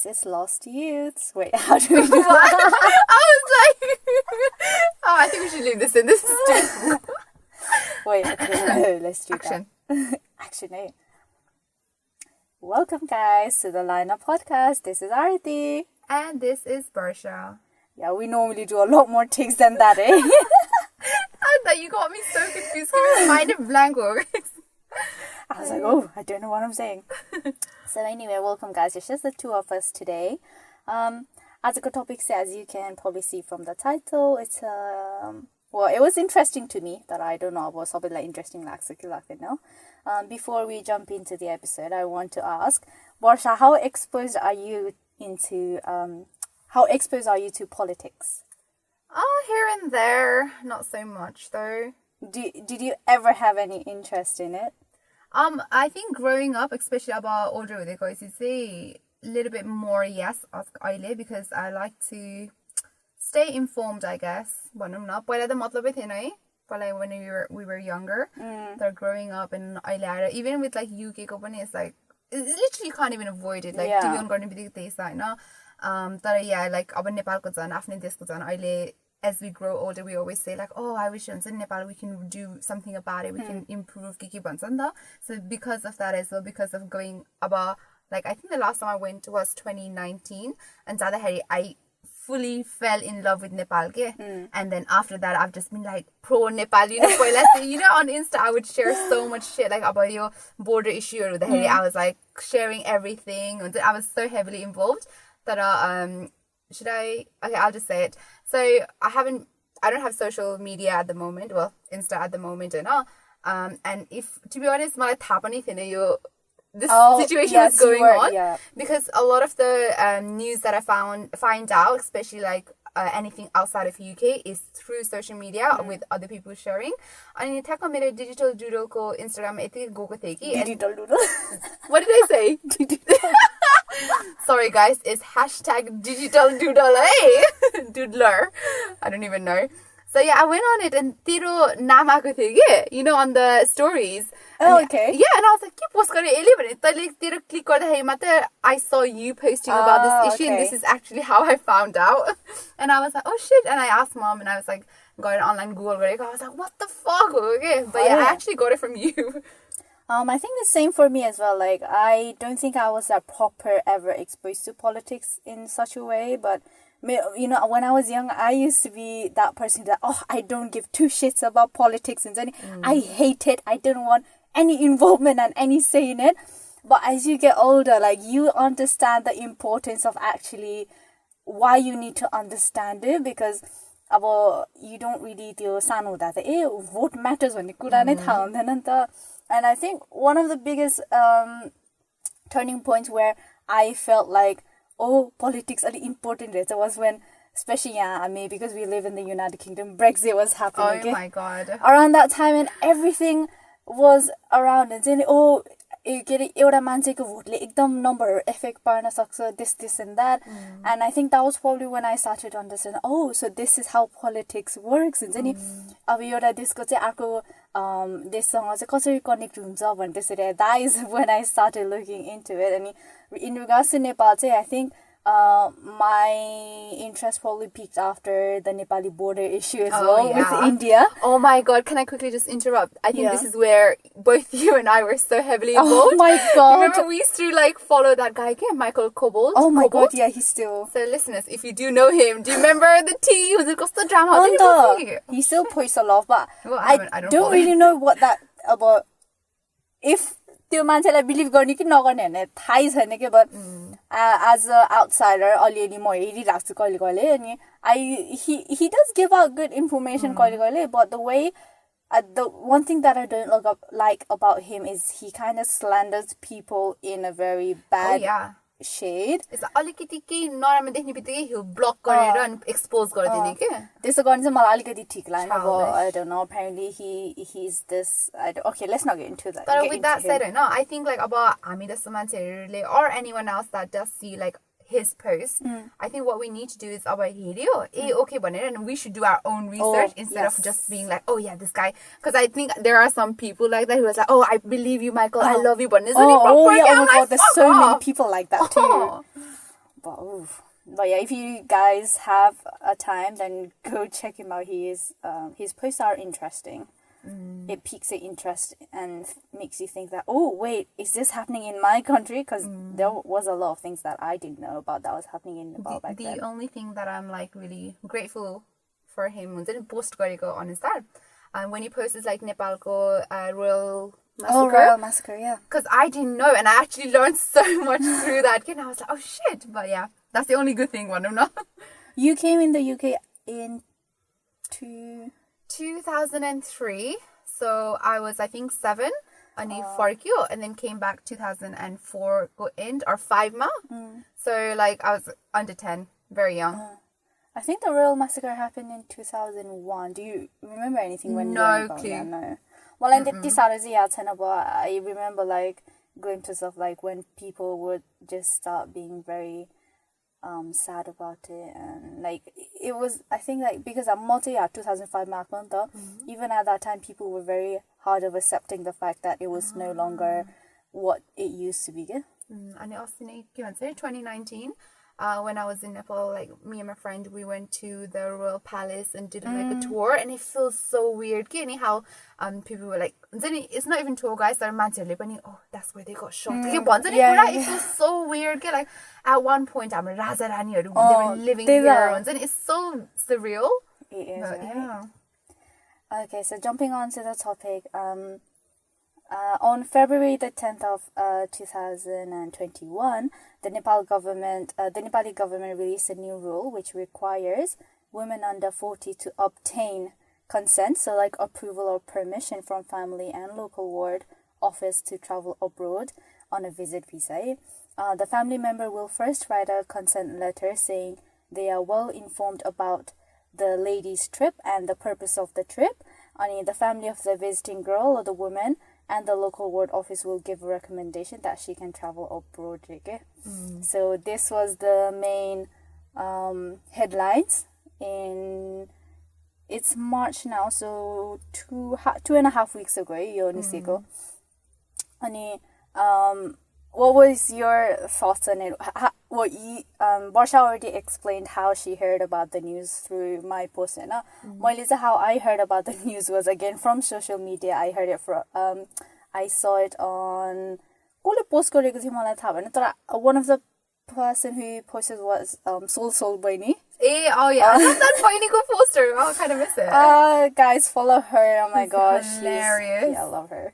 This is Lost Youths. Wait, how do we do What? that? I was like, oh, I think we should leave this in. This is too... Wait, okay, let's do Action. that. Action, eh? Welcome, guys, to the LYINA podcast. This is Arati. And this is Barsha. Yeah, we normally do a lot more takes than that, eh? I thought you got me so confused. Give me a mind of blanco. I was like, oh, I don't know what I'm saying. So anyway, welcome, guys. It's just the two of us today. As a topic, as you can probably see from the title, it's well, it was interesting to me that I don't know about something like interesting before we jump into the episode, I want to ask, Barsha, how exposed are you to politics? Oh, here and there, not so much though. Did you ever have any interest in it? I think growing up, especially about older guys, it's a little bit more yes because I like to stay informed, I guess. When we were younger, they're growing up and even with like UK company, it's like literally you can't even avoid it. Like TV on going to be the side now. Like अब नेपालको झन् आफ्नै देशको झन् अहिले as we grow older we always say like, oh, I wish in Nepal we can do something about it, we can improve के भन्छ नि त. So because of that as well, because of going about, like I think the last time I went was 2019 and जाँदाखेरि I fully fell in love with Nepal and then after that I've just been like pro Nepal, on Insta I would share so much shit like about your border issue or I was like sharing everything and I was so heavily involved that should I? Okay, I'll just say it. So I don't have social media at the moment, well, Insta at the moment and all. And if, to be honest, my this situation was going on because a lot of the news that I find out, especially like anything outside of UK, is through social media with other people sharing. And in fact, my digital doodle ko Instagram Digital doodle. What did I say? Sorry guys, it's hashtag digital doodle, eh? Doodler. I don't even know. So yeah, I went on it and tiro namako थियो on the stories. Oh, okay. Yeah, and I was like, ke post gare ele भने तैले tiro click गर्दाखेरि मात्र I saw you posting about this issue and this is actually how I found out. And I was like, oh shit, and I asked mom and I was like, got it online Google गरेको. I was like, what the fuck? Okay. But yeah, I actually got it from you. I think the same for me as well. Like, I don't think I was that proper ever exposed to politics in such a way, but when I was young, I used to be that person that, I don't give two shits about politics and I hate it. I don't want any involvement and any say in it. But as you get older, like, you understand the importance of actually why you need to understand it, because you don't really sano that vote matters when you and I think one of the biggest turning points where I felt like, politics are important was when, especially because we live in the United Kingdom, Brexit was happening. Oh my god. Around that time, and everything was around and saying, एउटा मान्छेको भोटले एकदम नम्बरहरु effect पार्न सक्छ, this and that. And I think that was probably when I started to understand, so this is how politics works. हुन्छ नि अब एउटा देशको चाहिँ अर्को देशसँग चाहिँ कसरी कनेक्ट हुन्छ भन्ने त्यसरी, that is when I started looking into it. And in regards to Nepal चाहिँ, I think my interest probably peaked after the Nepali border issue as with India. Oh my god, can I quickly just interrupt? I think this is where both you and I were so heavily involved. Oh my god. Remember we used to like follow that guy, Michael Kobold? Oh my god, yeah, he's still... So listeners, if you do know him, do you remember the tea? Was it the drama? He still posts a lot, but I don't really know what that about. If त्यो मान्छेलाई believe गर्ने कि नगर्ने भन्ने थाहै छैन के, but as an outsider अलिअलि म हेरिरहेको छु कहिले कहिले, अनि he does give out good information कहिले कहिले, but the way the one thing that I don't like about him is he kind of slanders people in a very bad shade. It's अलिकति केही नराम्रो देख्ने बित्तिकै he'll block गरेर अनि expose गरिदिने के. त्यसो गर्ने चाहिँ मलाई अलिकति ठीक लागेन. I don't know, apparently he's this, okay, let's not get into that. But with that said, I think like about हामी जस्तो मान्छेहरुले or anyone else that does see like his post, I think what we need to do is okay भनेर, and we should do our own research instead of just being like, oh yeah, this guy, because I think there are some people like that who are like, oh, I believe you, Michael, I love you, but oh my god, there's so many people like that too. But yeah, if you guys have a time, then go check him out. His posts are interesting. It piques your interest and makes you think that, oh wait, is this happening in my country? Because there was a lot of things that I didn't know about that was happening in Nepal back then. The only thing that I'm like really grateful for him was in post gareko on his dad. And when he posts like Nepalko Royal Massacre. Oh, Royal Massacre, yeah. Because I didn't know, and I actually learned so much through that. And I was like, oh shit. But yeah, that's the only good thing, one of them. You came in the UK in 2003. So I was, I think, 7. And then came back 2004 go end or 5 ma. So like I was under 10, very young. I think the Royal Massacre happened in 2001. Do you remember anything when no you were clue. Yeah, no. Well, and I remember like glimpses of like when people would just start being very sad about it, and like it was, I think, like because I'm 2005 mark month, even at that time people were very hard of accepting the fact that it was no longer what it used to be. And also in 2019 when I was in Nepal, like me and my friend, we went to the Royal Palace and did like a tour, and it feels so weird. Anyhow, people were like, it's not even tour guys, they're oh, that's where they got shot. It feels so weird. Like at one point, I'm Raja Rani, they were living here, and it's so surreal. It is, but, right? yeah. Okay, so jumping on to the topic, on February the 10th of 2021, the Nepali government released a new rule which requires women under 40 to obtain consent, so like approval or permission from family and local ward office to travel abroad on a visit visa. The family member will first write a consent letter saying they are well informed about the lady's trip and the purpose of the trip. The family of the visiting girl or the woman and the local ward office will give a recommendation that she can travel abroad. So this was the main headlines in... It's March now, so 2.5 weeks ago. What was your thoughts on it? Barsha already explained how she heard about the news through my post. How I heard about the news was again from social media. I heard it from I saw it on one of the person who posted was Soul Baini. Oh yeah, that's Baini go poster. I kind of miss it. Guys, follow her. Oh my gosh, hilarious. I love her.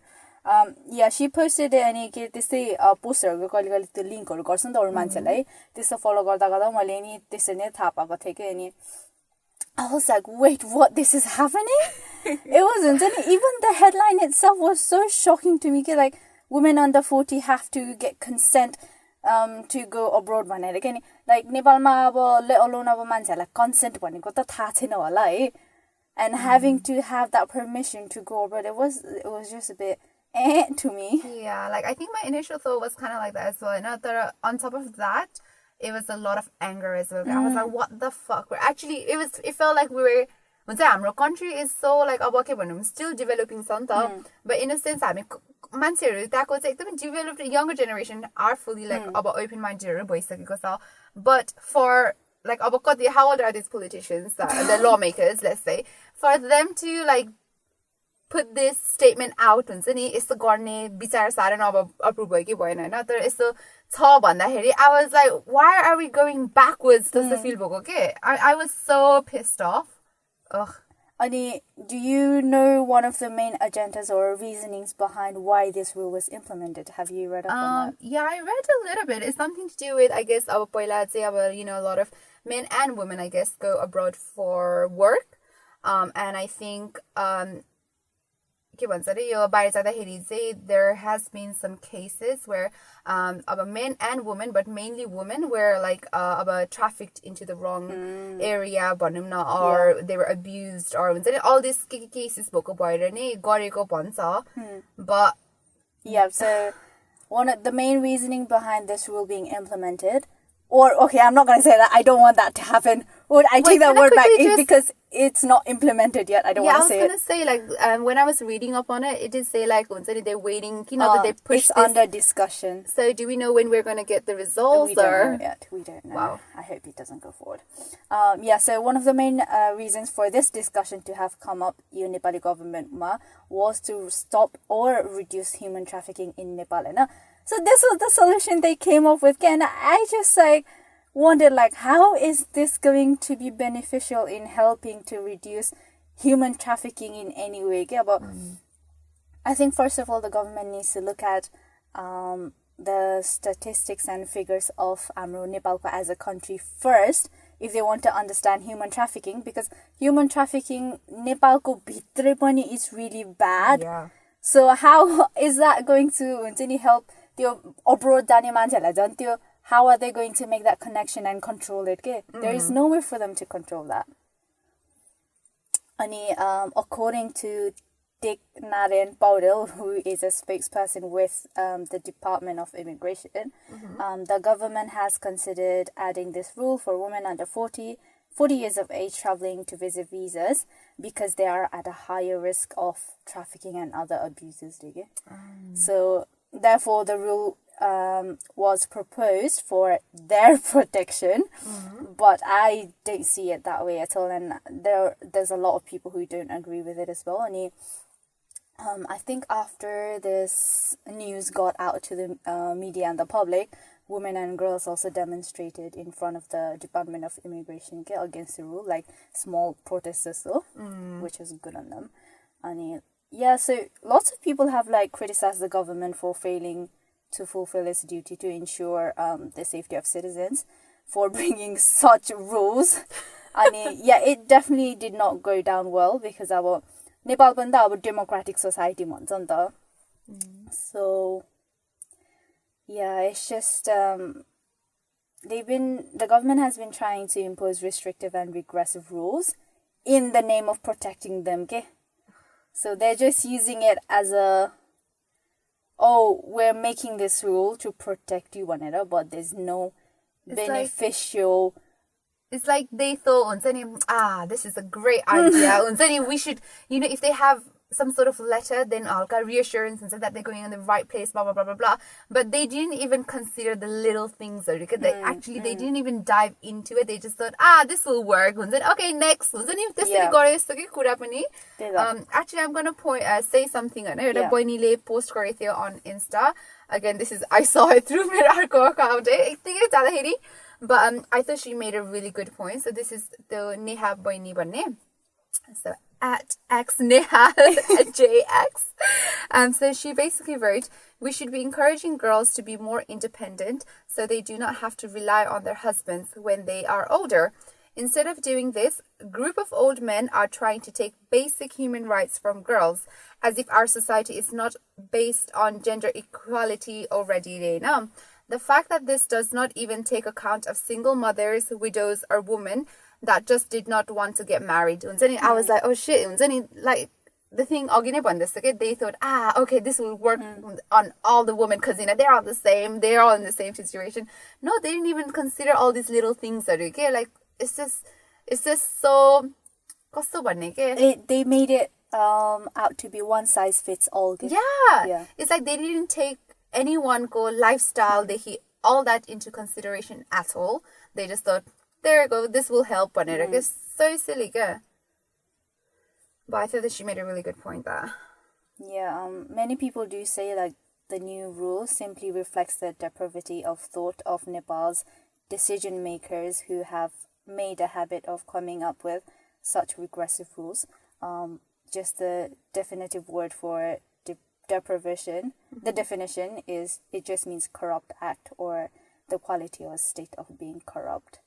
She posted it अनि के त्यस्तै पोस्टहरुको कहिले त्यो लिंकहरु गर्छ नि त अरु मान्छेलाई त्यस्तो फलो गर्दा गर्दा मैले नि त्यसै नै थाहा पाएको थिए के अनि I was like, wait, what? This is happening? It wasn't. Even the headline itself was so shocking to me. Like, women under 40 have to get consent to go abroad. Like, Nepalma let alone like consent and having to have that permission to go abroad. It was just a bit to me. Yeah, like I think my initial thought was kind of like that as well. And on top of that, it was a lot of anger as well. I was like, what the fuck? It felt like we were, our country is so like, still developing something. But in a sense, I mean, developed younger generation are fully like open-minded. But for like, how old are these politicians, the lawmakers, let's say, for them to like put this statement out, I was like, why are we going backwards? I was so pissed off. Ugh. Ani, do you know one of the main agendas or reasonings behind why this rule was implemented? Have you read up on that? Yeah, I read a little bit. It's something to do with, I guess, a lot of men and women, I guess, go abroad for work. And I think there has been some cases where men and women, but mainly women, were like trafficked into the wrong area, or they were abused, or all these cases. But yeah, so one of the main reasoning behind this rule being implemented, or okay, I'm not going to say that I don't want that to happen Well, I take Wait, that can I word back quickly just- because it's not implemented yet. I don't Yeah, I want was to say gonna say like when I was reading up on it, it did say like they're waiting, you know, that they it. push It's this. under discussion. So do we know when we're gonna get the results? We don't or know yet. We don't know. Wow. I hope it doesn't go forward. Yeah, so one of the main reasons for this discussion to have come up in Nepali government was to stop or reduce human trafficking in Nepal. So this was the solution they came up with. And I just wondered how is this going to be beneficial in helping to reduce human trafficking in any way? But I think first of all the government needs to look at the statistics and figures of Nepal as a country first if they want to understand human trafficking, because human trafficking Nepalko bhitre pani is really bad. Yeah. So how is that going to help the abroad jane मान्छेहरुलाई झन् त्यो how are they going to make that connection and control it? There is no way for them to control that. According to Dick Narayan Paudel, who is a spokesperson with the Department of Immigration, the government has considered adding this rule for women under 40 years of age traveling to visit visas because they are at a higher risk of trafficking and other abuses. So therefore the rule was proposed for their protection, but I don't see it that way at all, and there's a lot of people who don't agree with it as well. And I think after this news got out to the media and the public, women and girls also demonstrated in front of the Department of Immigration against the rule, like small protests, which is good on them. And yeah, so lots of people have criticized the government for failing to fulfill its duty to ensure the safety of citizens, for bringing such rules. Yeah, it definitely did not go down well because our Nepal पनि त अब democratic society भन्छ नि त. So yeah, it's just the government has been trying to impose restrictive and regressive rules in the name of protecting them. So they're just using it as we're making this rule to protect you, but there's no beneficial. It's like they thought, this is a great idea. We should, if they have some sort of letter, then alka reassurance and say that they're going in the right place, blah, blah, blah, blah, blah. But they didn't even consider the little things. They didn't even dive into it. They just thought, this will work. Okay, next. Actually, I'm going to say something. Post on Insta. Again, I saw it through my account. But I thought she made a really good point. So this is the Neha Boini Bane. So at xneha jx. So she basically wrote, we should be encouraging girls to be more independent so they do not have to rely on their husbands when they are older. Instead of doing this, a group of old men are trying to take basic human rights from girls, as if our society is not based on gender equality already. The fact that this does not even take account of single mothers, widows, or women that just did not want to get married. I was like, oh shit. Like the thing, they thought, okay, this will work on all the women because they're all the same. They're all in the same situation. No, they didn't even consider all these little things. Like it's just so. They made it out to be one size fits all. Yeah. It's like they didn't take anyone lifestyle, all that into consideration at all. They just thought, there you go, this will help on it. It's so silly. But I thought that she made a really good point there. Yeah, many people do say the new rule simply reflects the depravity of thought of Nepal's decision makers who have made a habit of coming up with such regressive rules. Just the definitive word for deprivation, the definition is, it just means corrupt act or the quality or state of being corrupt.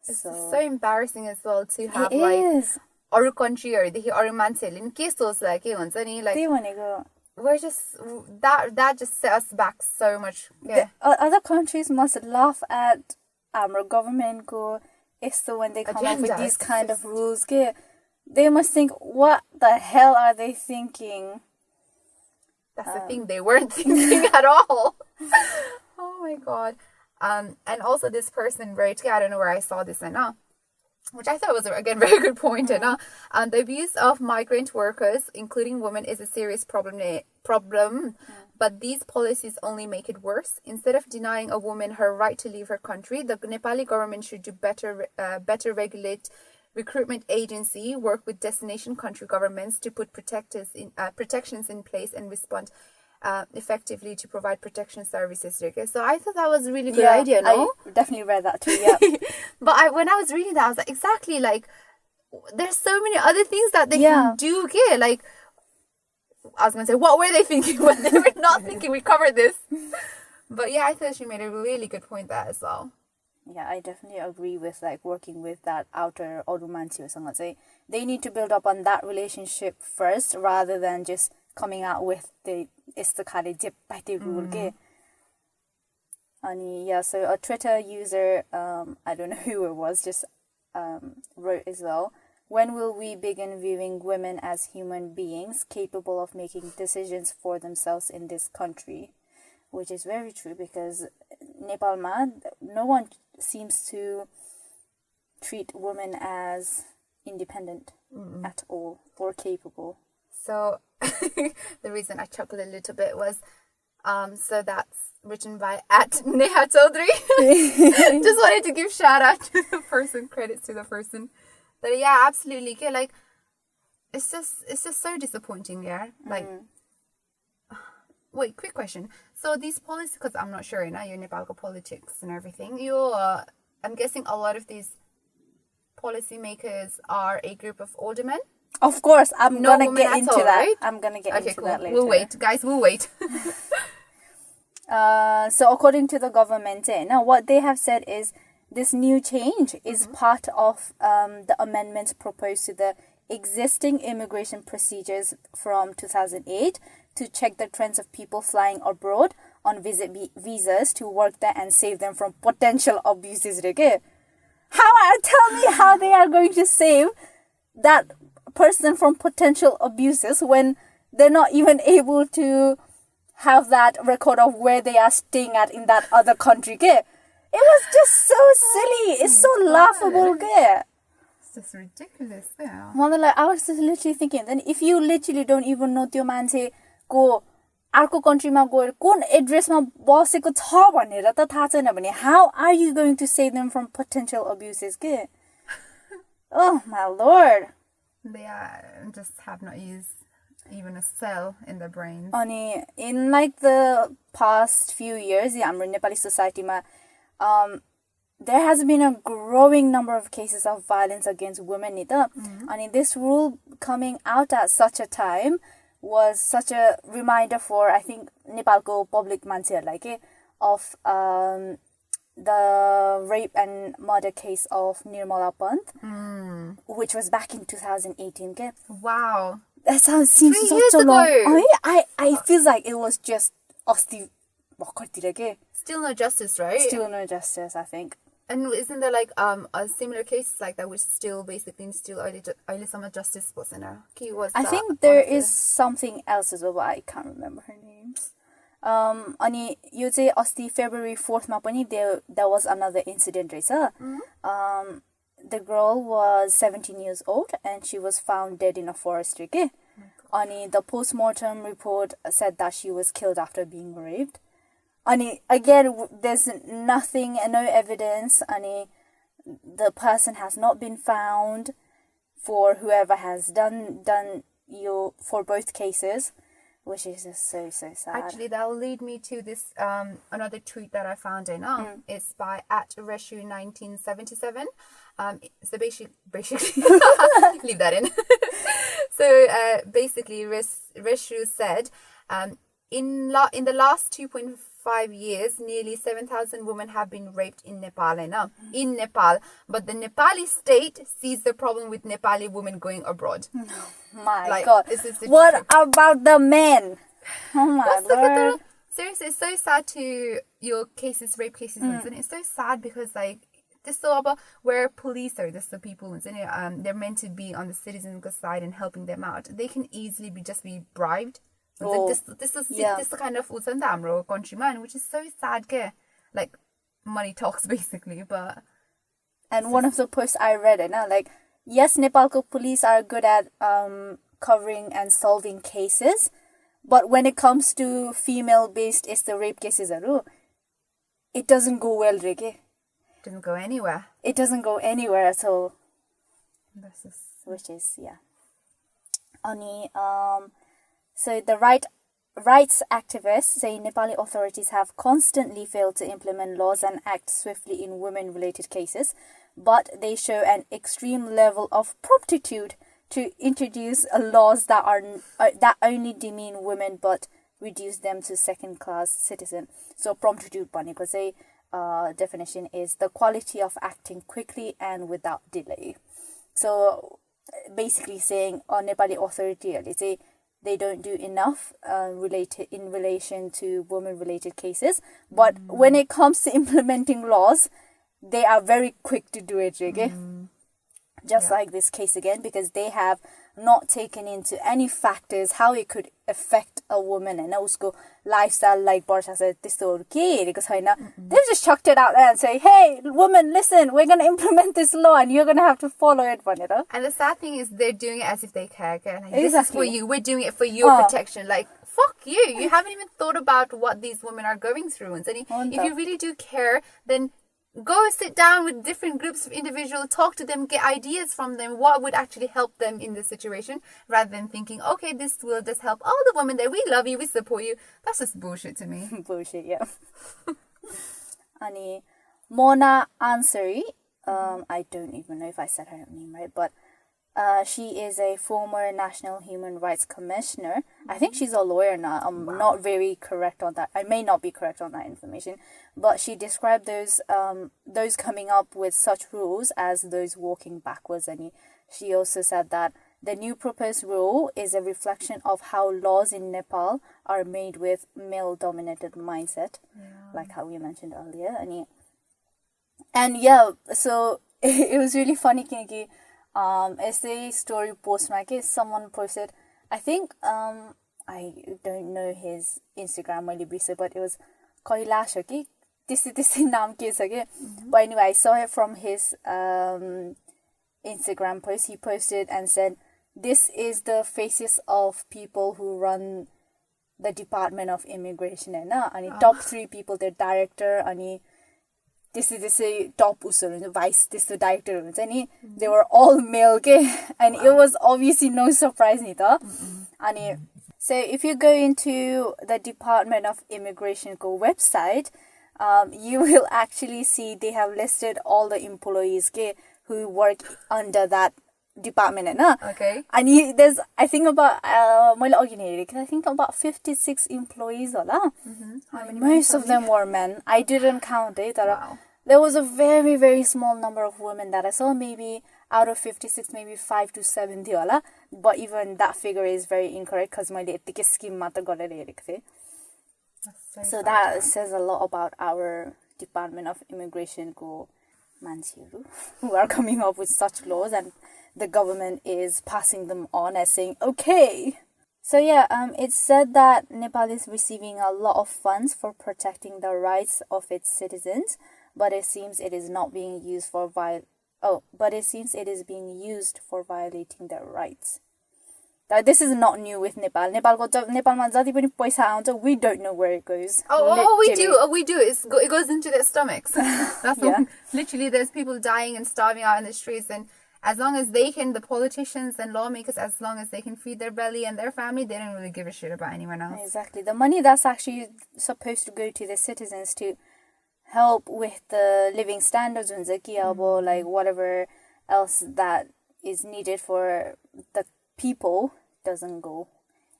It's so embarrassing as well to have अरू countryहरुदेखि अरू मान्छेहरुले के सोच्ला के हुन्छ नि, we're just that just set us back so much. Other countries must laugh at our government when they come up with these kind of rules. They must think, what the hell are they thinking? That's the thing, they weren't thinking at all. Oh my god. And also this person wrote, I don't know where I saw this now. which I thought was, again, very good point. And the abuse of migrant workers, including women, is a serious problem. But these policies only make it worse. Instead of denying a woman her right to leave her country, the Nepali government should do better regulate recruitment agency, work with destination country governments to put protections in place and respond effectively to provide protection services. Okay? So I thought that was a really good idea, no? I definitely read that too, yeah. But when I was reading that, I was like, exactly, like, there's so many other things that they can do, okay? Like, I was going to say, what were they thinking when they were not thinking we covered this? But yeah, I thought she made a really good point there as well. Yeah, I definitely agree with like working with that outer Odumanti or something. Say they need to build up on that relationship first rather than just coming out with the istakade dip by the rule. And yeah, so a Twitter user, I don't know who it was, just wrote as well. When will we begin viewing women as human beings capable of making decisions for themselves in this country? Which is very true because Nepal, no one seems to treat women as independent at all or capable. So the reason I chuckled a little bit was, so that's written by @Neha Chaudhary. Just wanted to give shout out to the person, credits to the person. But yeah, absolutely. Okay, like it's just so disappointing, yeah. Like, wait, quick question. So these policies, because I'm not sure, you know, your Nepalco politics and everything. I'm guessing a lot of these policymakers are a group of older men. Of course, I'm gonna get into that. Right? I'm gonna get into that later. We'll wait, guys. We'll wait. So according to the government, now what they have said is this new change is part of the amendments proposed to the existing immigration procedures from 2008 to check the trends of people flying abroad on visas to work there and save them from potential abuses. Tell me how they are going to save that person from potential abuses when they're not even able to have that record of where they are staying at in that other country. It was just so silly. It's so laughable. It's just ridiculous. Yeah. I was just literally thinking, then if you literally don't even know त्यो मान्छेको अर्को कन्ट्रीमा गएर कुन एड्रेसमा बसेको छ भनेर त थाहा छैन भने how are you going to save them from potential abuses? Oh my lord. They just have not used even a cell in their brains. Ani, in like the past few years, हाम्रो Nepali society-मा there has been a growing number of cases of violence against women. And this rule coming out at such a time was such a reminder for, I think, Nepalko public मान्छेहरुलाई of the rape and murder case of Nirmala Pant, which was back in 2018. Wow. That seems so long. I feel like it was just Still no justice, right? Still no justice, I think. And isn't there like a similar case like that which still basically some justice wasn't there? I think there is something else as well, but I can't remember her names. Ani यो चाहिँ अस्ति February 4th मा पनि there was another incident रहेछ. The girl was 17 years old and she was found dead in a forest. Ani the post-mortem report said that she was killed after being raped. Ani again, there's nothing, no evidence. Ani the person has not been found for whoever has done for both cases, which is just so sad. Actually, that will lead me to this another tweet that I found in. It's by @Reshu1977. So basically leave that in. So basically, Reshu said, in the last 2.5 years, nearly 7,000 women have been raped in Nepal. In Nepal, but the Nepali state sees the problem with Nepali women going abroad. My God! What about the men? Oh my Lord! Seriously, it's so sad to your cases, rape cases, and it's so sad because like. This is about where police are. This is the people. They're meant to be on the citizens' side and helping them out. They can easily be bribed. This is the kind of country man, which is so sad. Like money talks basically, but And one of the posts I read it now, like, yes, Nepalko police are good at covering and solving cases, but when it comes to female-based the rape cases, it doesn't go well, Rike. Doesn't go anywhere. It doesn't go anywhere at all. Which is, yeah. Ani, so the rights activists say Nepali authorities have constantly failed to implement laws and act swiftly in women-related cases, but they show an extreme level of promptitude to introduce laws that that only demean women but reduce them to second-class citizen. So promptitude भनेको चाहिँ definition is the quality of acting quickly and without delay. So basically saying Nepali authorityहरूले चाहिँ they don't do enough in relation to women-related cases, but when it comes to implementing laws, they are very quick to do it, okay? Just like this case again, because they have not taken into any factors how it could affect a woman and also lifestyle like Barsha said, they've just chucked it out there and say, hey, woman, listen, we're going to implement this law and you're going to have to follow it. And the sad thing is they're doing it as if they care. Like, this is for you. We're doing it for your protection. Like, fuck you. You haven't even thought about what these women are going through. And if you really do care, then go sit down with different groups of individuals, talk to them, get ideas from them, what would actually help them in this situation, rather than thinking, okay, this will just help all the women that we love you, we support you. That's just bullshit to me. Bullshit, yeah. Ani Mona Ansari, I don't even know if I said her name right, but she is a former National Human Rights Commissioner. I think she's a lawyer now. I'm not very correct on that. I may not be correct on that information. But she described those coming up with such rules as those walking backwards. And she also said that the new proposed rule is a reflection of how laws in Nepal are made with male-dominated mindset, like how we mentioned earlier. And yeah, so it was really funny. As a story post, someone posted, I think, I don't know his Instagram, but it was Kailash, okay? This name but anyway, I saw it from his Instagram post. He posted and said, this is the faces of people who run the Department of Immigration. And top 3 people, the director, and this is top vice, this the director. They were all male, and it was obviously no surprise. So if you go into the Department of Immigration website, you will actually see they have listed all the employees who work under that department. Okay. And there's, I think about 56 employees. Most of them were men. I didn't count it. Wow. There was a very, very small number of women that I saw. Maybe out of 56, maybe 5 to 7. But even that figure is very incorrect because my scheme matter got it. So that says a lot about our Department of Immigration who are coming up with such laws, and the government is passing them on as saying, okay. So yeah, it's said that Nepal is receiving a lot of funds for protecting the rights of its citizens, but it seems it is not being used for violating their rights. This is not new with Nepal. Nepalma jati pani paisa aउँछ, we don't know where it goes. We do. It goes into their stomachs. That's literally, there's people dying and starving out in the streets, and as long as they can, the politicians and lawmakers, as long as they can feed their belly and their family, they don't really give a shit about anyone else. Exactly. The money that's actually supposed to go to the citizens to help with the living standards, like whatever else that is needed for the people, doesn't go.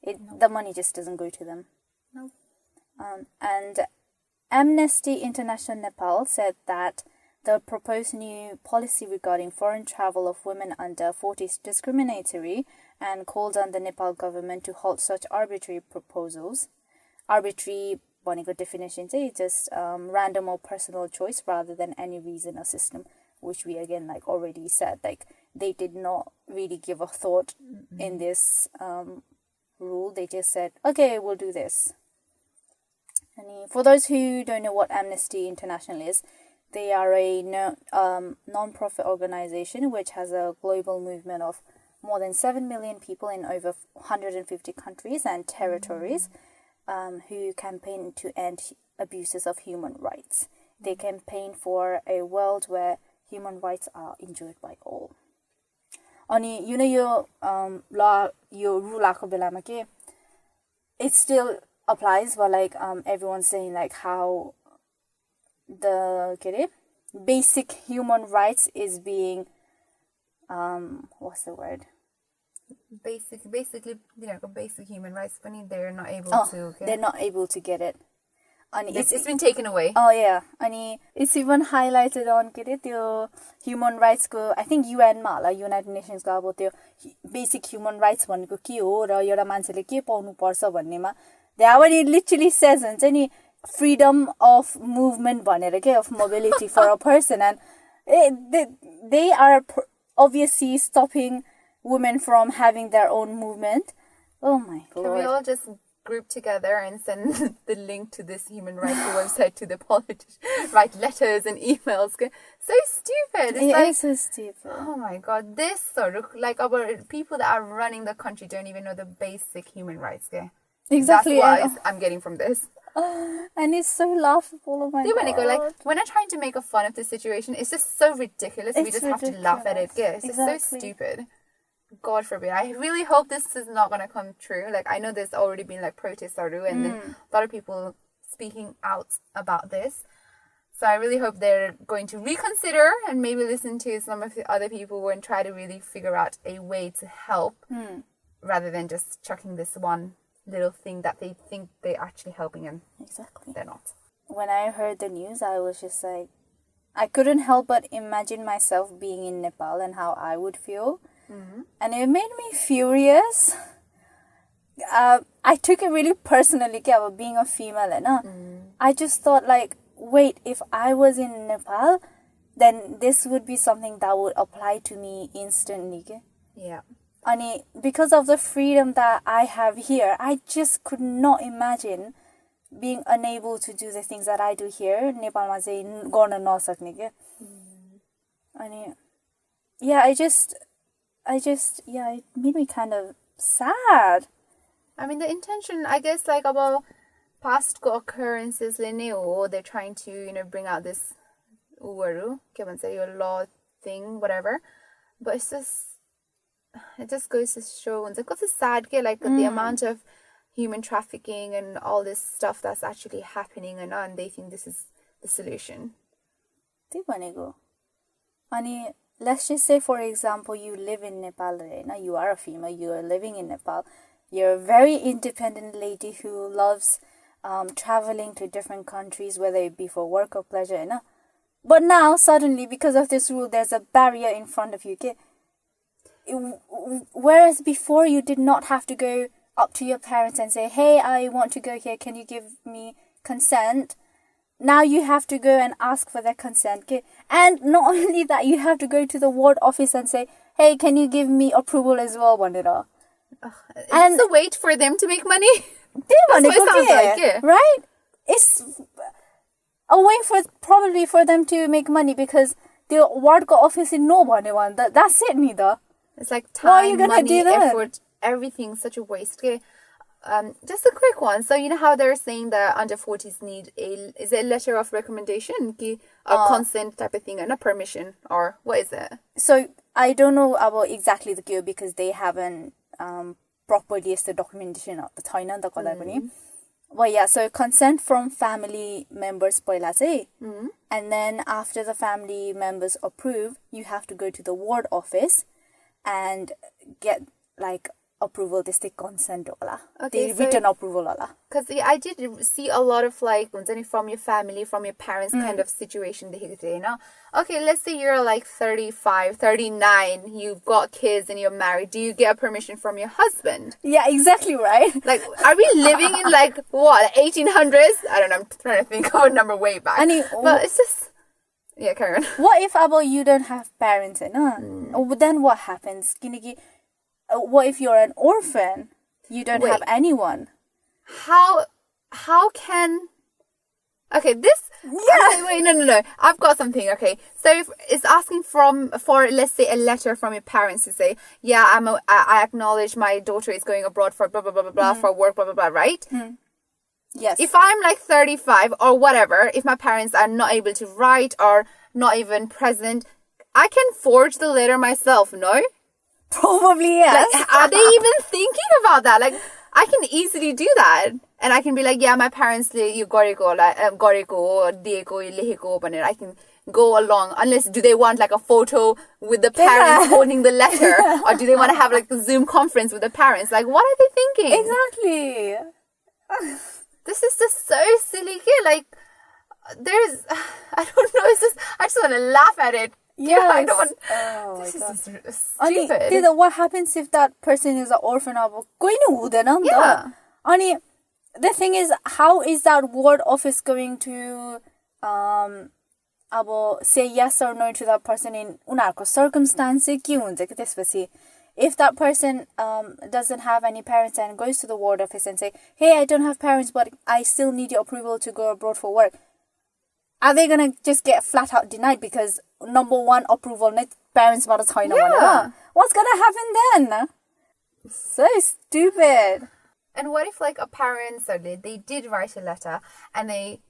The money just doesn't go to them. No. And Amnesty International Nepal said that the proposed new policy regarding foreign travel of women under 40 is discriminatory and called on the Nepal government to halt such arbitrary proposals. Arbitrary, भनेको definition चाहिँ just random or personal choice rather than any reason or system, which we again already said, they did not really give a thought in this rule. They just said, okay, we'll do this. And for those who don't know what Amnesty International is, they are a non-profit organization which has a global movement of more than 7 million people in over 150 countries and territories who campaign to end abuses of human rights. They campaign for a world where human rights are enjoyed by all. Ani yo law yo rule ako belama ke it still applies, but like everyone's saying like how the basic human rights is being what's the word? Basically, basic human rights, but they're not able to. Okay? They're not able to get it. It's been taken away. Oh yeah, and it's even highlighted on the human rights go. I think UN United Nations go about the basic human rights one go ke ho ra euta मान्छेले के पाउनु पर्छ भन्नेमा there it literally says हुन्छ freedom of movement भनेर के of mobility for a person, and they are obviously stopping women from having their own movement. Oh my god. Can we all just group together and send the link to this human rights website to the politicians, write letters and emails? So stupid. It's so stupid. Oh my god. This sort of like our people that are running the country don't even know the basic human rights. Okay? Exactly. That's what I'm getting from this. And it's so laughable. Oh my god. Like when I'm trying to make a fun of the situation, it's just so ridiculous. We just have to laugh at it. Yeah, it's just so stupid. God forbid. I really hope this is not going to come true. Like, I know there's already been, like, protests and then a lot of people speaking out about this. So I really hope they're going to reconsider and maybe listen to some of the other people and try to really figure out a way to help rather than just chucking this one little thing that they think they're actually helping and they're not. When I heard the news, I was just like, I couldn't help but imagine myself being in Nepal and how I would feel. And it made me furious. I took it really personally about being a female. I just thought like, wait, if I was in Nepal, then this would be something that would apply to me instantly. Yeah. And because of the freedom that I have here, I just could not imagine being unable to do the things that I do here. Nepalma चाहिँ गर्न नसक्ने के. अनि yeah, it made me kind of sad. I mean, the intention, I guess, like about past occurrences, they're trying to, bring out this your law thing, whatever. But it just goes to show, it's sad, like the amount of human trafficking and all this stuff that's actually happening, and they think this is the solution. Let's just say, for example, you live in Nepal, you are a female, you are living in Nepal, you're a very independent lady who loves traveling to different countries, whether it be for work or pleasure. But now, suddenly, because of this rule, there's a barrier in front of you. Whereas before, you did not have to go up to your parents and say, hey, I want to go here, can you give me consent? Now you have to go and ask for their consent. And not only that, you have to go to the ward office and say, hey, can you give me approval as well? And the wait for them to make money? That's what it sounds like, right? It's a way probably for them to make money because the ward office is no one. That's it, neither. It's like time, money, effort, everything, such a waste. Just a quick one. So you know how they're saying that under 40s need a letter of recommendation, a consent type of thing, and a permission, or what is it? So I don't know about exactly the gear because they haven't properly the documentation of the Thailand the kolai. Well, yeah. So consent from family members पहिला चाहिँ, and then after the family members approve, you have to go to the ward office and get like approval, this consent the written approval. Because I did see a lot of like from your family, from your parents kind of situation. Okay, let's say you're like 35, 39, you've got kids and you're married. Do you get permission from your husband? Yeah, exactly right. Like, are we living in like what, 1800s? I don't know. I'm trying to think of a number way back. But it's just. Yeah, carry on. What if you don't have parents? Then what happens? What if you're an orphan? You don't have anyone. How can Okay, this... Yeah. Wait, no. I've got something, okay. So if it's asking for, let's say, a letter from your parents to say, yeah, I acknowledge my daughter is going abroad for blah, blah, blah, blah, blah, for work, blah, blah, blah, right? Yes. If I'm like 35 or whatever, if my parents are not able to write or not even present, I can forge the letter myself, no? Probably, yes. Like, are they even thinking about that? Like, I can easily do that. And I can be like, yeah, my parents, you goreko, dieko, leheko, but I can go along. Unless, do they want like a photo with the parents holding the letter? Or do they want to have like a Zoom conference with the parents? Like, what are they thinking? Exactly. This is just so silly. Like, I don't know, I just want to laugh at it. Yeah, I don't want... Oh this my God. is stupid. What happens if that person is an orphan? Yeah. The thing is, how is that ward office going to say yes or no to that person in उनीहरूको circumstance चाहिँ के हुन्छ कि त्यसपछि? If that person doesn't have any parents and goes to the ward office and say, hey, I don't have parents, but I still need your approval to go abroad for work, are they going to just get flat out denied because number one approval net parents बाट छैन भनेर? What's going to happen then? So stupid. And what if like a parent suddenly they did write a letter and they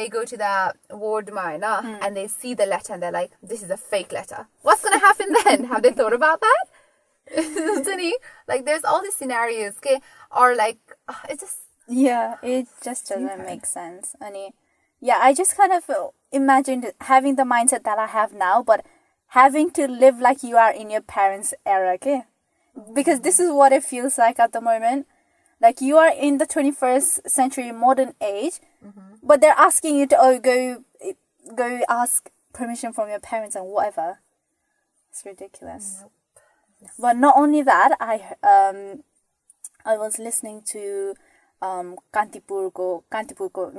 go to the ward mine and they see the letter and they're like, this is a fake letter. What's going to happen then? Have they thought about that? Like there's all these scenarios, okay? Or like it just... Yeah, it just doesn't make sense. Yeah, I just kind of imagined having the mindset that I have now, but having to live like you are in your parents' era, okay? Because this is what it feels like at the moment. Like you are in the 21st century modern age, but they're asking you to go ask permission from your parents and whatever. It's ridiculous. Nope. But not only that, I was listening to कान्तिपुरको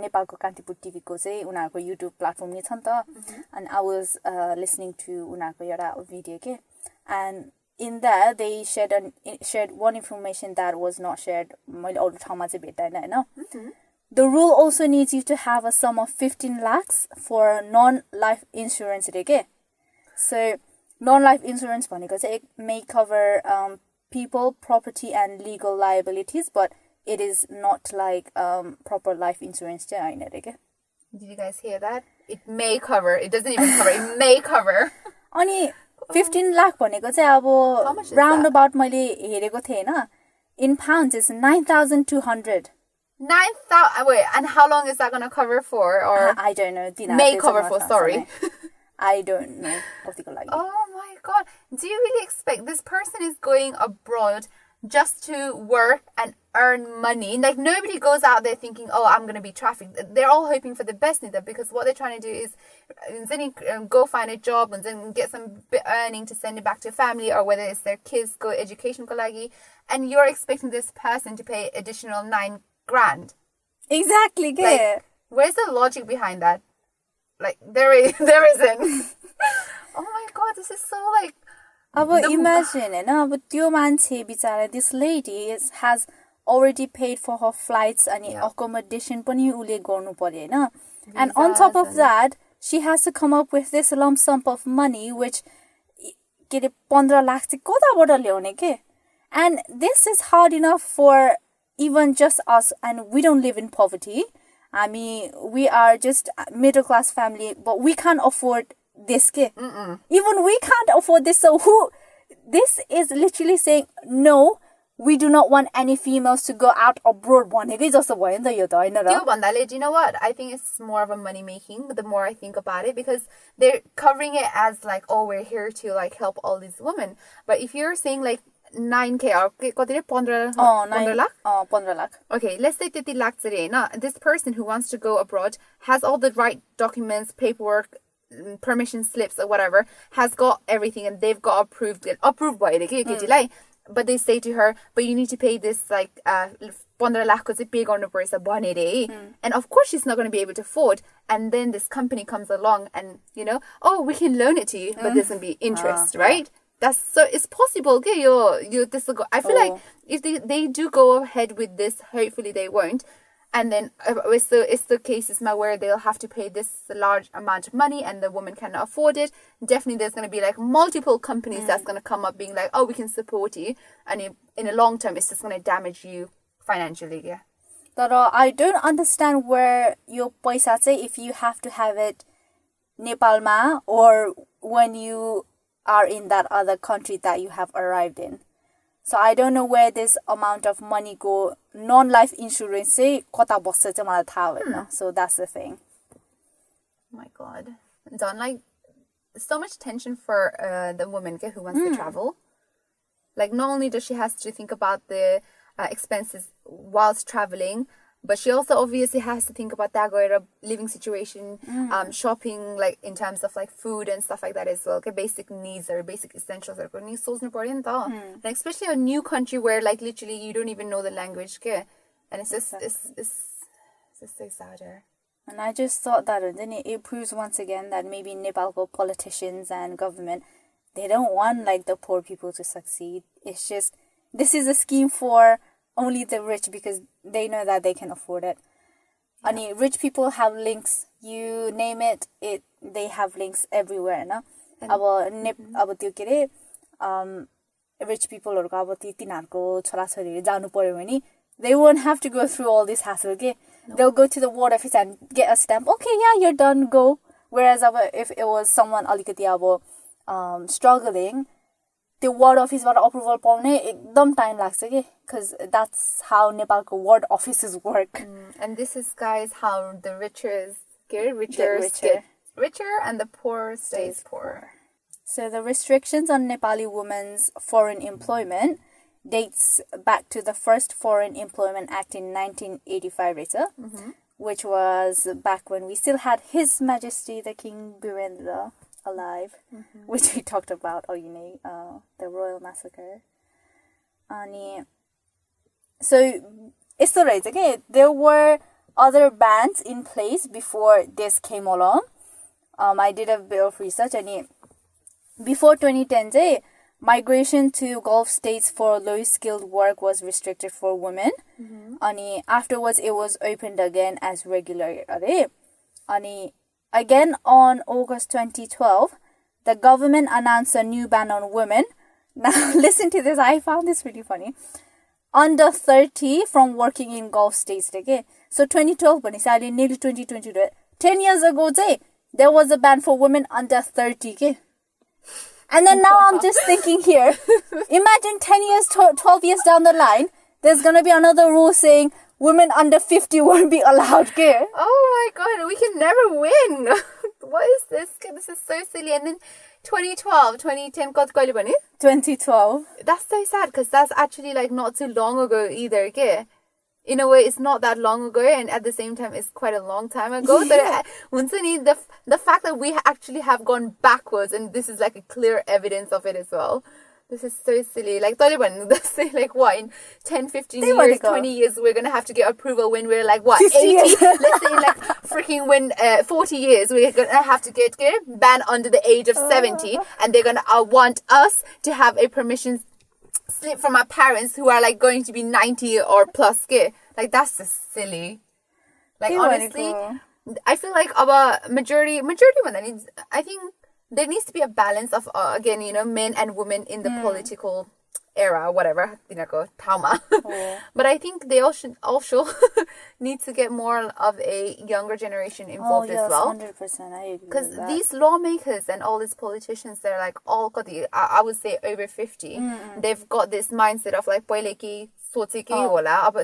नेपालको कान्तिपुर टिभीको चाहिँ उनीहरूको YouTube platform नै छ नि त, and I was listening to उनीहरूको एउटा भिडियो के, and in there they shared one information that was not shared मैले अरू ठाउँमा चाहिँ भेट्दैन हैन. The rule also needs you to have a sum of 15 lakhs for non-life insurance रे के. So non-life insurance भनेको चाहिँ may cover people, property and legal liabilities, but it is not like proper life insurance चाहिँ हैन रे के. Did you guys hear that? It may cover. It doesn't even cover. It may cover. अनि 15 lakh भनेको चाहिँ अब round about मैले हेरेको थिएँ हैन. In pounds is 9,200. 9,000. Wait, and how long is that going to cover for? Or I don't know. May cover for, sorry. I don't know. Oh my God. Do you really expect this person is going abroad just to work and earn money? Like nobody goes out there thinking, oh, I'm going to be trafficked. They're all hoping for the best in that, because what they're trying to do is go find a job and then get some earning to send it back to family, or whether it's their kids go education kolagi, and you're expecting this person to pay additional 9 grand. Exactly. Like, where's the logic behind that? Like there isn't. Oh my God, this is so like. Imagine it. त्यो मान्छे बिचारा, this lady has already paid for her flights and accommodation पनि उले गर्नु पर्यो हैन. And on top of that, she has to come up with this lump sum of money, which के रे 15 लाख चाहिँ कताबाट ल्याउने के. And this is hard enough for even just us, and we don't live in poverty. I mean, we are just middle class family, but we can't afford this ke. Even we can't afford this. So this is literally saying, no, we do not want any females to go out abroad. Do you know what? I think it's more of a money making, the more I think about it, because they're covering it as like, oh, we're here to like help all these women. But if you're saying like 9k or 15 lakh? Okay, let's say 30 lakh today. Now, this person who wants to go abroad has all the right documents, paperwork, permission slips or whatever, has got everything, and they've got approved by it. But they say to her, but you need to pay this like 15 lakh ko pay garnu parcha bhanere. And of course she's not going to be able to afford. And then this company comes along and, oh, we can loan it to you, but there's going to be interest, right? That's so it's possible. Okay, this will go. I feel like if they do go ahead with this, hopefully they won't. And then it's the cases now where they'll have to pay this large amount of money and the woman cannot afford it. Definitely there's going to be like multiple companies that's going to come up being like, oh, we can support you. And in the long term, it's just going to damage you financially. Yeah. But I don't understand where your paisa say if you have to have it Nepalma or when you are in that other country that you have arrived in. So I don't know where this amount of money go. Non-life insurance say kota bassa cha मलाई थाहा भएन. So that's the thing. Oh my god. Done like so much tension for the woman who wants to travel. Like not only does she has to think about the expenses whilst traveling, but she also obviously has to think about that living situation, shopping, like in terms of like food and stuff like that as well. Okay, basic needs or basic essentials are going to and especially a new country where like literally you don't even know the language. Okay? And it's just it's just so sadder. And I just thought that it proves once again that maybe Nepal's politicians and government, they don't want like the poor people to succeed. It's just this is a scheme for only the rich because they know that they can afford it. Yeah. And rich people have links. You name it, they have links everywhere. No? Rich people they won't have to go through all this hassle. Okay? No. They'll go to the ward office and get a stamp. Okay, yeah, you're done, go. Whereas if it was someone struggling, the ward office बाट approval पाउने एकदम time लाग्छ के because that's how Nepalको ward offices work. And this is guys how the richer get richer and the poor stays poor. So the restrictions on Nepali women's foreign employment dates back to the first Foreign Employment Act in 1985 which was back when we still had His Majesty the King Birendra alive, which we talked about, the royal massacre. So, it's the right, okay? There were other bans in place before this came along. I did a bit of research, and before 2010, migration to Gulf states for low-skilled work was restricted for women. And afterwards, it was opened again as regular. And again, on August 2012, the government announced a new ban on women. Now, listen to this. I found this really funny. Under 30 from working in Gulf states. Okay? So, 2012, nearly 2020. 10 years ago, there was a ban for women under 30. Okay? And then now I'm just thinking here, imagine 10 years, 12 years down the line, there's going to be another rule saying women under 50 won't be allowed. Okay? Oh my god, we can never win. What is this? This is so silly. And then 2012, 2010, 2012. That's so sad because that's actually like not too long ago either. Okay? In a way, it's not that long ago, and at the same time, it's quite a long time ago. Yeah. The fact that we actually have gone backwards, and this is like a clear evidence of it as well. This is so silly. Like, Taliban, they say, like, what, in 10, 15 years, 20 years, we're going to have to get approval when we're, like, what, 80? Let's say, like, freaking when 40 years, we're going to have to get banned under the age of 70, and they're going to want us to have a permission slip from our parents who are, like, going to be 90 or plus. Like, that's just silly. Like, honestly, I feel like our majority, I think there needs to be a balance of, again, men and women in the political era, whatever, trauma. But I think they also need to get more of a younger generation involved as well. 100%, I agree. Because these lawmakers and all these politicians, they're like all got I would say over 50. They've got this mindset of like, but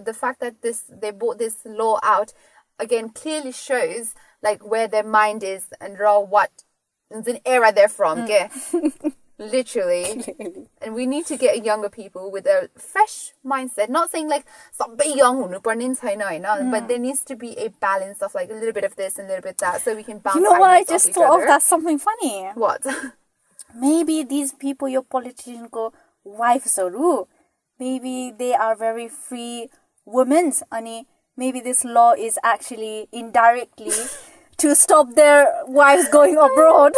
the fact that they brought this law out again clearly shows like where their mind is and what the era they're from. Literally. And we need to get younger people with a fresh mindset. Not saying like young, but there needs to be a balance of like a little bit of this and a little bit that, so we can bounce. You know what I just thought of? That's something funny. What? Maybe these people, your politicians, go wives or maybe they are very free women. Maybe this law is actually indirectly to stop their wives going abroad.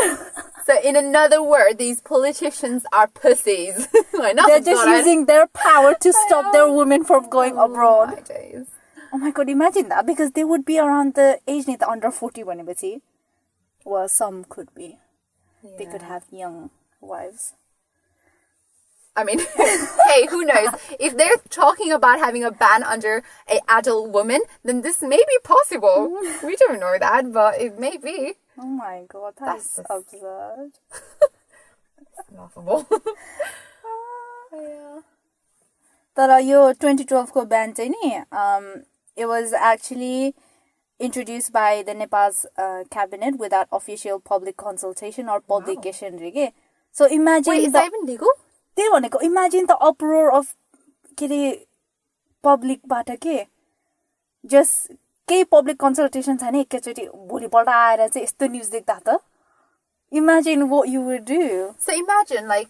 So in another word, these politicians are pussies. They're just using their power to stop their women from going abroad. My days. Oh my god, imagine that, because they would be around the age nita under 40 भनेपछि. Well, some could be. Yeah. They could have young wives. I mean, hey, who knows? If they're talking about having a ban under an adult woman, then this may be possible. We don't know that, but it may be. Oh my god, that's absurd. It's laughable. Yeah. तर यो 2012 को ban चाहिँ नि, it was actually introduced by the Nepal's cabinet without official public consultation or publication. Wow. So imagine. Wait, is that even legal? त्यही भनेको, imagine the uproar of के अरे पब्लिकबाट के just केही public consultation छैन, एकैचोटि भोलिपल्ट आएर चाहिँ यस्तो न्युज देख्दा त, imagine what you would do. So imagine, like,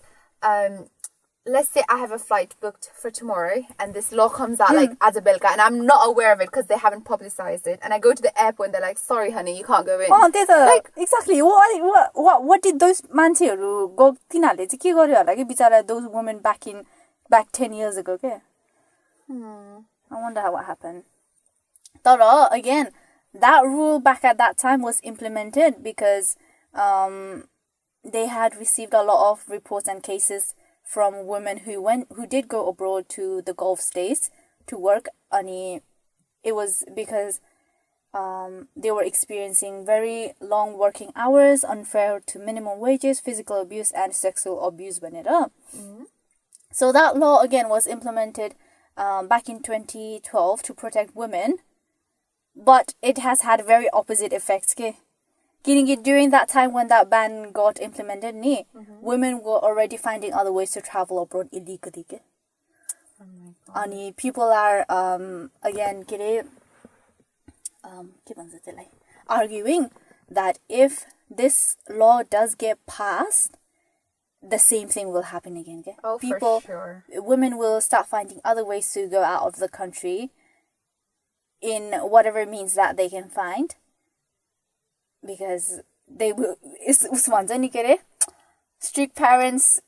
let's say I have a flight booked for tomorrow and this law comes out like as a belka and I'm not aware of it because they haven't publicized it, and I go to the airport and they're like, sorry honey, you can't go in. Oh, like, exactly. What did those मान्छेहरु go तिनीहरुले चाहिँ के गर्यो होला के बिचारा, those women back 10 years ago के? I wonder what happened. But again, that rule back at that time was implemented because they had received a lot of reports and cases from women who did go abroad to the Gulf states to work. And it was because they were experiencing very long working hours, unfair to minimum wages, physical abuse, and sexual abuse. So that law again was implemented back in 2012 to protect women, but it has had very opposite effects. During that time when that ban got implemented, women were already finding other ways to travel abroad illegally. Oh my God. And people are again arguing that if this law does get passed, the same thing will happen again. Oh, people, for sure. Women will start finding other ways to go out of the country in whatever means that they can find. Because they will, strict parents,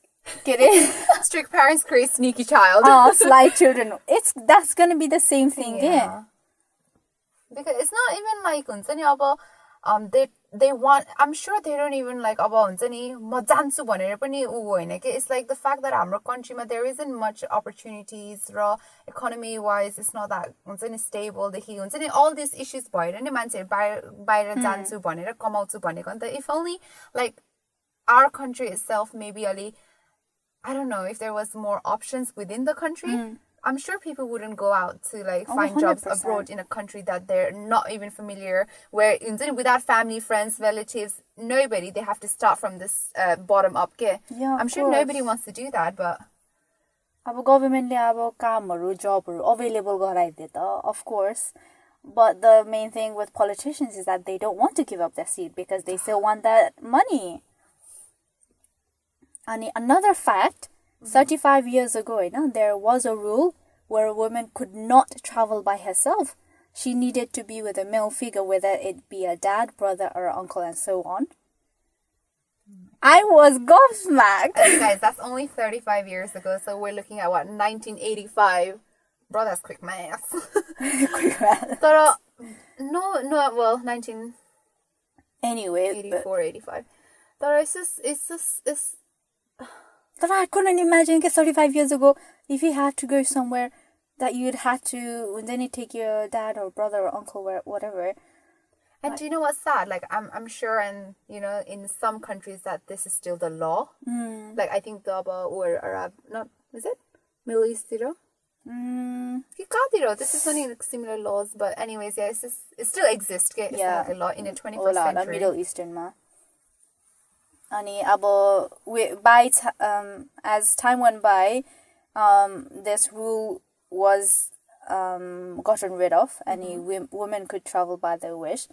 strict parents create sneaky child. Sly children. That's gonna be the same thing. Yeah. Because it's not even like they want, I'm sure they don't even like it's like the fact that our country there isn't much opportunities, economy wise it's not that stable, all these issues if only like our country itself maybe I don't know, if there was more options within the country, I'm sure people wouldn't go out to like find 100%. Jobs abroad in a country that they're not even familiar, where without family, friends, relatives, nobody, they have to start from this bottom up. Yeah, I'm sure nobody wants to do that, but government job available of course. But the main thing with politicians is that they don't want to give up their seat because they still want that money. And another fact, 35 years ago, there was a rule where a woman could not travel by herself. She needed to be with a male figure, whether it be a dad, brother, or uncle, and so on. I was gobsmacked. And guys, that's only 35 years ago, so we're looking at what, 1985. Bro, that's quick math. Quick math. But, well, 19... Anyway. 84, 85. But it's just... But I couldn't imagine 35 years ago, if you had to go somewhere, that you'd have to then take your dad or brother or uncle or whatever. And do you know what's sad? Like I'm sure, and in some countries that this is still the law. Like I think Durbar or Arab, not is it Middle East? This is only like similar laws, but anyways, yeah, it still exists. It's not like a law in the 21st century. Middle Eastern ma. Ani as time went by, this rule was gotten rid of. Any women could travel by their wish.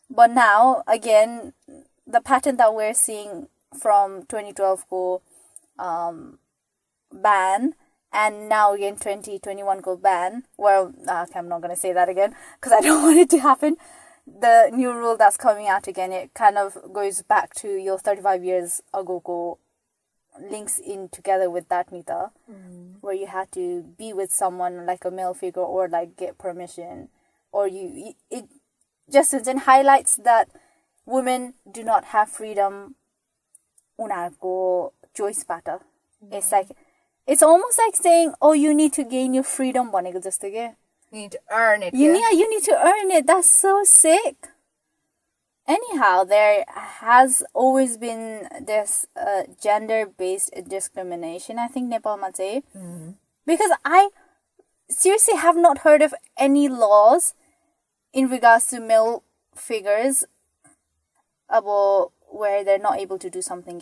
But now, again, the pattern that we're seeing from 2012 go ban, and now again 2021 go ban. Well, I'm not going to say that again because I don't want it to happen. The new rule that's coming out again, it kind of goes back to your 35 years ago links in together with that Nita, where you had to be with someone like a male figure or like get permission or it just then highlights that women do not have freedom unarko choice bata. It's like, it's almost like saying, oh, you need to gain your freedom bhaneko jasto ke. You need to earn it. You need to earn it. That's so sick. Anyhow, there has always been this gender-based discrimination, I think, Nepalma चाहिँ. Because I seriously have not heard of any laws in regards to male figures about where they're not able to do something.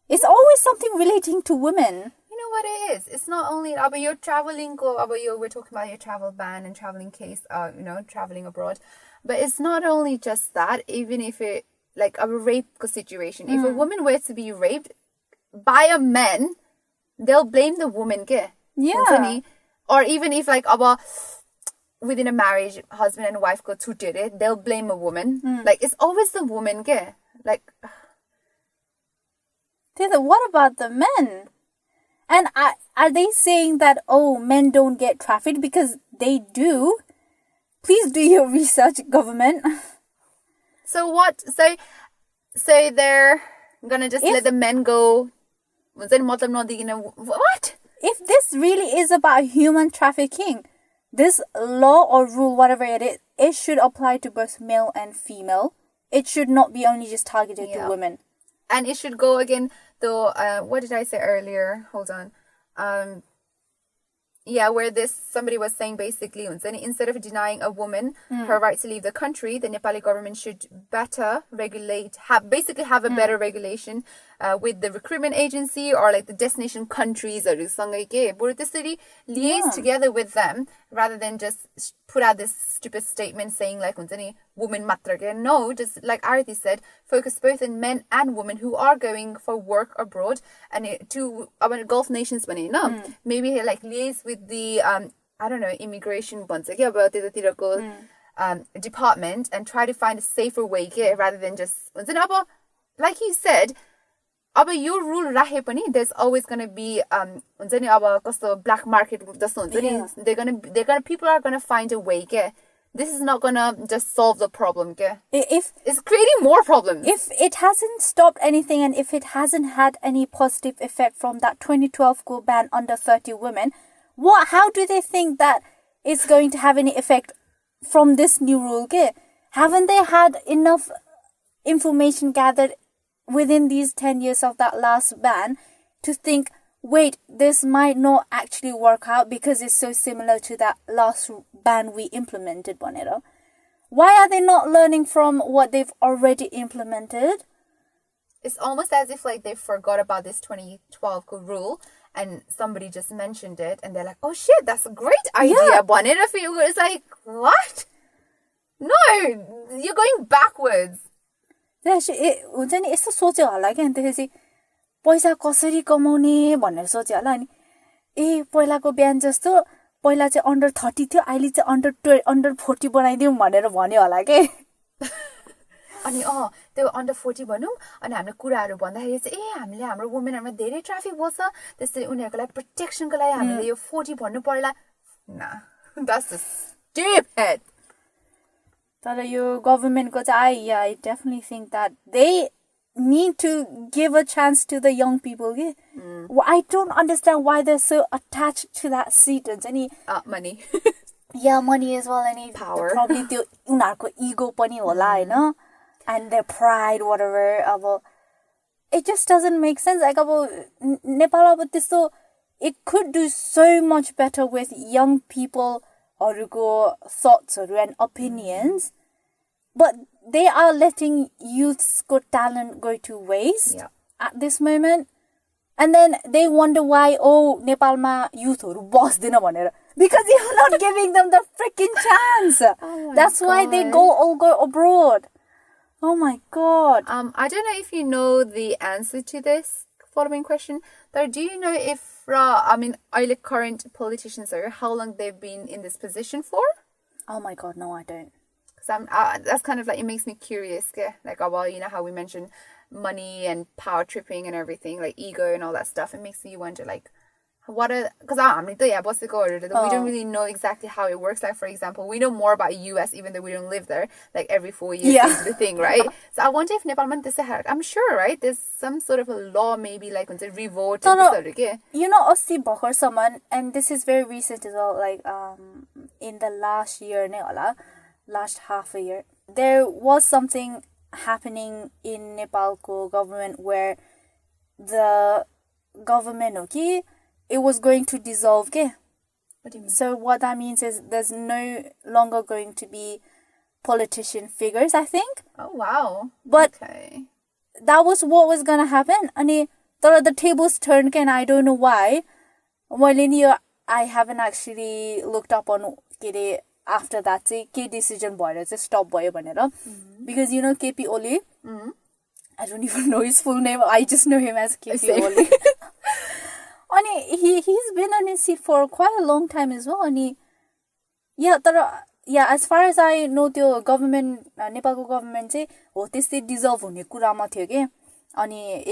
It's always something relating to women. You know what it is? It's not only about your traveling, we're talking about your travel ban and traveling case, traveling abroad. But it's not only just that, even if it, like a rape situation. If a woman were to be raped by a man, they'll blame the woman. Yeah. Or even if like within a marriage, husband and wife go to it, they'll blame a woman. Like, it's always the woman. Like, what about the men? And are they saying that, oh, men don't get trafficked? Because they do. Please do your research, government. So what? So they're gonna just let the men go? What? If this really is about human trafficking, this law or rule, whatever it is, it should apply to both male and female. It should not be only just targeted to women. And it should go again, though, what did I say earlier? Hold on. Where somebody was saying basically, instead of denying a woman her right to leave the country, the Nepali government should better regulate, have a better regulation with the recruitment agency or like the destination countries or liaise together with them rather than just put out this stupid statement saying like women matra. No, just like Arati said, focus both in men and women who are going for work abroad and to Gulf nations. Maybe like liaise with the immigration department and try to find a safer way rather than just like you said. Your rule there's always gonna be black market. People are gonna find a way. This is not gonna just solve the problem. If it's creating more problems. If it hasn't stopped anything and if it hasn't had any positive effect from that 2012 go ban under 30 women, how do they think that it's going to have any effect from this new rule? Haven't they had enough information gathered within these 10 years of that last ban to think, wait, this might not actually work out because it's so similar to that last ban we implemented, Bonero? Why are they not learning from what they've already implemented? It's almost as if like they forgot about this 2012 rule and somebody just mentioned it and they're like, oh shit, that's a great idea, Bonero. It's like, what? No, you're going backwards. यस्तो सोच्यो होला क्या त्यसपछि पैसा कसरी कमाउने भनेर सोच्यो होला अनि पहिलाको बिहान जस्तो पहिला चाहिँ अन्डर 30 थियो अहिले चाहिँ अन्डर 40 बनाइदिउँ भनेर भन्यो होला के अनि त्यो अन्डर 40 भनौँ अनि हामीले कुराहरू भन्दाखेरि चाहिँ हामीले हाम्रो वुमेनहरुमा धेरै ट्राफिक बोल्छ त्यसैले उनीहरुको लागि प्रोटेक्सनको लागि हामीले यो 40 भन्नु पर्ला that's stupid. तर यो गभर्नमेन्टको चाहिँ I definitely think that they need to give a chance to the young people. I don't understand why they're so attached to that seat. Money. Yeah, money as well. And power. Probably त्यो उनीहरुको ego पनि होला हैन and their pride, whatever. It just doesn't make sense. Like Nepal त्यस्तो it could do so much better with young people thoughts and opinions, but they are letting youth's good talent go to waste at this moment, and then they wonder why Nepalma youthहरु बस्दैन भनेर because you're not giving them the freaking chance. That's why they all go abroad. Oh my god. I don't know if you know the answer to this following question. But do you know if current politicians how long they've been in this position for? Oh my god, no, I don't. Because that's kind of like, it makes me curious. Like, you know how we mentioned money and power tripping and everything, like ego and all that stuff. It makes you wonder, like, because we don't really know exactly how it works. Like, for example, we know more about US even though we don't live there, like every 4 years into the thing, right? So I wonder if Nepal I'm sure, right, there's some sort of a law, maybe like when they revote you know, Osti Bahar someone, and this is very recent as well, like in the last year, last half a year, there was something happening in Nepal government where the government it was going to dissolve. What do you mean? So what that means is there's no longer going to be politician figures, I think. Oh wow. But that was what was gonna happen. And the tables turned, and I don't know why. I haven't actually looked up on after that decision just stop because you know KP Oli. I don't even know his full name. I just know him as KP Oli. He's been on his seat for quite a long time as well. As far as I know, the government, Nepal's government say, dissolve it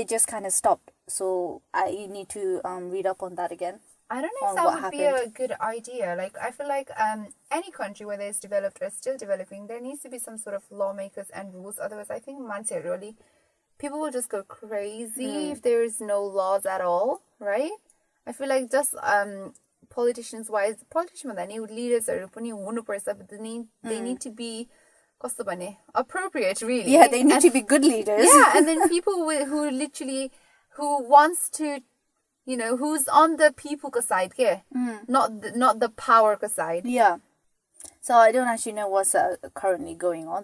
just kind of stopped. So I need to read up on that again. I don't know if that would be a good idea. Like, I feel like any country, whether it's developed or still developing, there needs to be some sort of lawmakers and rules. Otherwise, I think people will just go crazy if there is no laws at all, right? I feel like just politicians leaders but they need to be appropriate, really. Yeah, they need to be good leaders. Yeah, and then people who wants to, who's on the people side, not the power side. Yeah. So I don't actually know what's currently going on.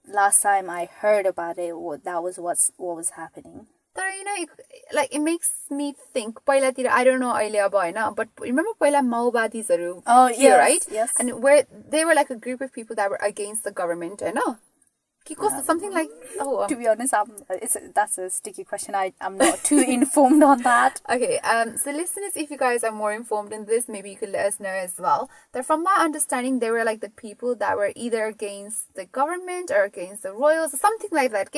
Last time I heard about it, that was what was happening. It makes me think, I don't know, but remember Maowadis right? Yes. And where they were like a group of people that were against the government, something like to be honest, that's a sticky question. I'm not too informed on that. Okay, so listeners, if you guys are more informed in this, maybe you could let us know as well. That from my understanding, they were like the people that were either against the government or against the royals or something like that.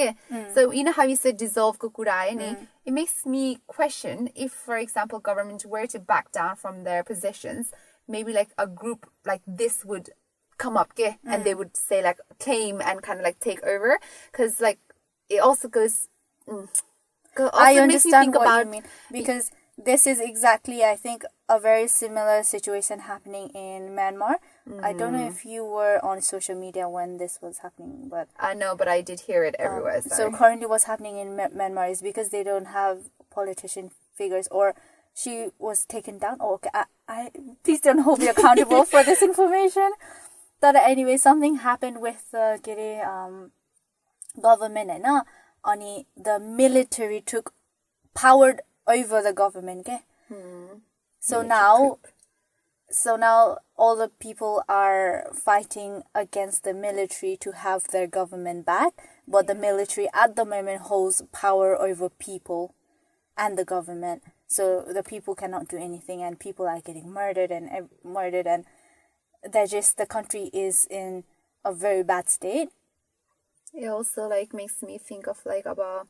So you know how you said dissolve it makes me question if, for example, government were to back down from their positions, maybe like a group like this would come up and they would say like claim and kind of like take over, because like it also goes I understand what you mean, because this is exactly, I think, a very similar situation happening in Myanmar. I don't know if you were on social media when this was happening, but I know, but I did hear it everywhere. So currently what's happening in Myanmar is because they don't have politician figures, or she was taken down. I please don't hold me accountable for this information. That anyway, something happened with the government, and the military took power over the government. So now all the people are fighting against the military to have their government back, but the military at the moment holds power over people and the government. So the people cannot do anything, and people are getting murdered, and the country is in a very bad state. It also makes me think of about,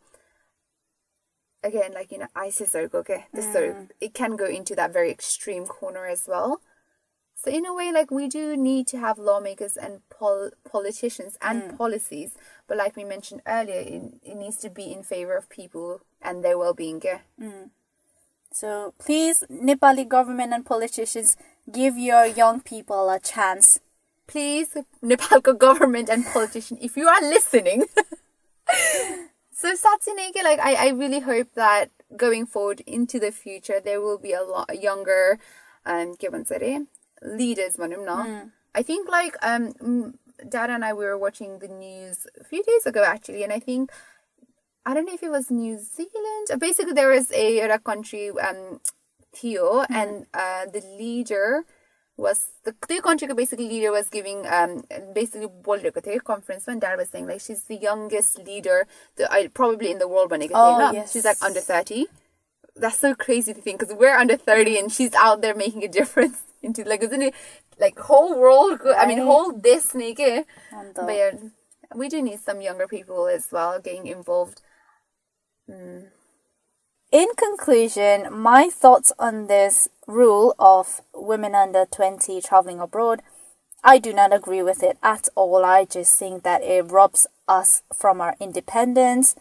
again, ISIS it can go into that very extreme corner as well. So in a way, we do need to have lawmakers and politicians and policies, but like we mentioned earlier, it needs to be in favor of people and their well-being. So please, Nepali government and politicians, give your young people a chance. Please, Nepal government and politician, if you are listening. So Satsineke, I really hope that going forward into the future, there will be a lot younger leaders. I think Dad and I, we were watching the news a few days ago actually, and I don't know if it was New Zealand. Basically, there was a country, Theo, and the leader was the country basically leader was giving basically conference when Dad was saying she's the youngest leader probably in the world. Yes. She's under 30. That's so crazy to think, because we're under 30 and she's out there making a difference into isn't it whole world? Right. I mean whole this naked. But yeah, we do need some younger people as well getting involved. in conclusion, my thoughts on this rule of women under 20 traveling abroad, I do not agree with it at all. I just think that it robs us from our independence,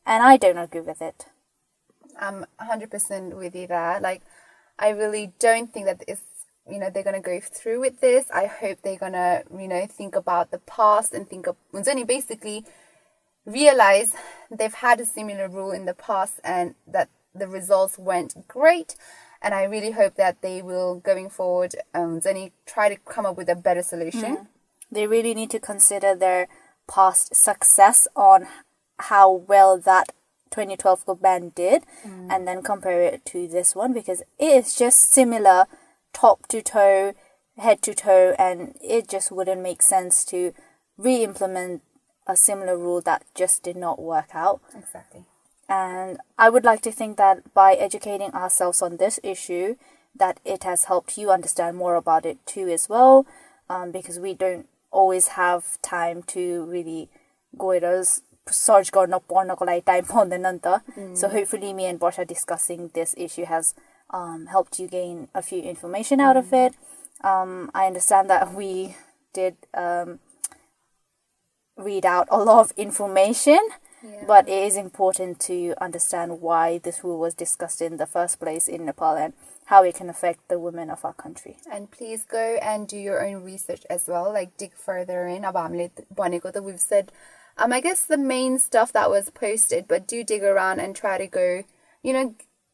and I don't agree with it. I'm 100% with you there. Like, I really don't think that it's, they're going to go through with this. I hope they're going to, think about the past and think of, basically realize they've had a similar rule in the past and that the results went great. And I really hope that they will, going forward, try to come up with a better solution. They really need to consider their past success on how well that 2012 Go Band did, and then compare it to this one, because it is just similar top to toe, head to toe, and it just wouldn't make sense to re-implement a similar rule that just did not work out. Exactly. And I would like to think that by educating ourselves on this issue, that it has helped you understand more about it too as well, because we don't always have time to really go it search गर्न पढ्नको लागि time पाउँदैन नि त. So hopefully me and Borsha discussing this issue has helped you gain a few information out of it. I understand that we did read out a lot of information, but it is important to understand why this rule was discussed in the first place in Nepal and how it can affect the women of our country. And please go and do your own research as well, like dig further in. अब हामीले भनेको त we've said, I guess the main stuff that was posted, but do dig around and try to go,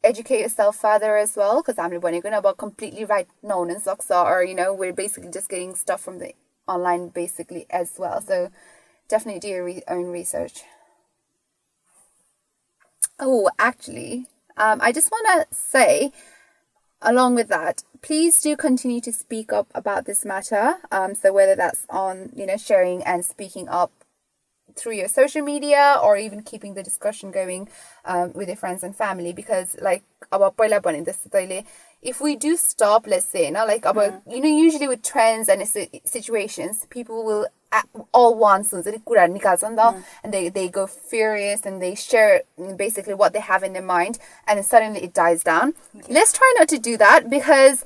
educate yourself further as well, because हामीले भनेको नि अब completely right known and सक्छ, or we're basically just getting stuff from the online basically as well. So definitely do your own research. Oh, actually, I just want to say, along with that, please do continue to speak up about this matter. So whether that's on, sharing and speaking up through your social media, or even keeping the discussion going with your friends and family, because like if we do stop, let's say, usually with trends and situations, people will all once and they go furious and they share basically what they have in their mind, and then suddenly it dies down. Let's try not to do that, because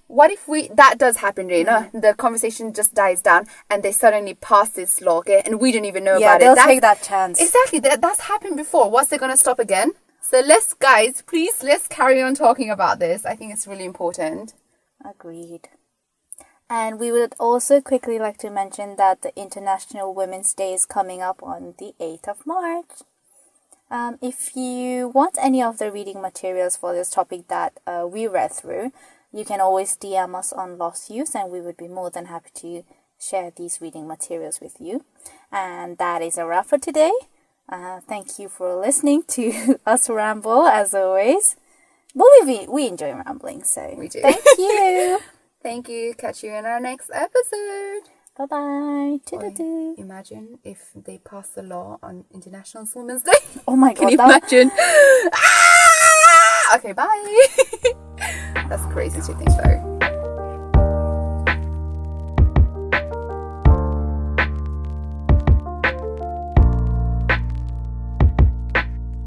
what if that does happen, the conversation just dies down and they suddenly pass this law, and we don't even know about it. Yeah, they'll take that chance. Exactly, that's happened before. What's they going to stop again? So let's carry on talking about this. I think it's really important. Agreed. And we would also quickly like to mention that the International Women's Day is coming up on the 8th of March. If you want any of the reading materials for this topic that we read through, you can always DM us on Lost Youth, and we would be more than happy to share these reading materials with you. And that is a wrap for today. Thank you for listening to us ramble, as always. But we enjoy rambling, so we do. Thank you. Thank you. Catch you in our next episode. Bye-bye. Imagine if they pass a law on International Women's Day. Oh my God. Can you imagine? Okay, bye. That's crazy to think though.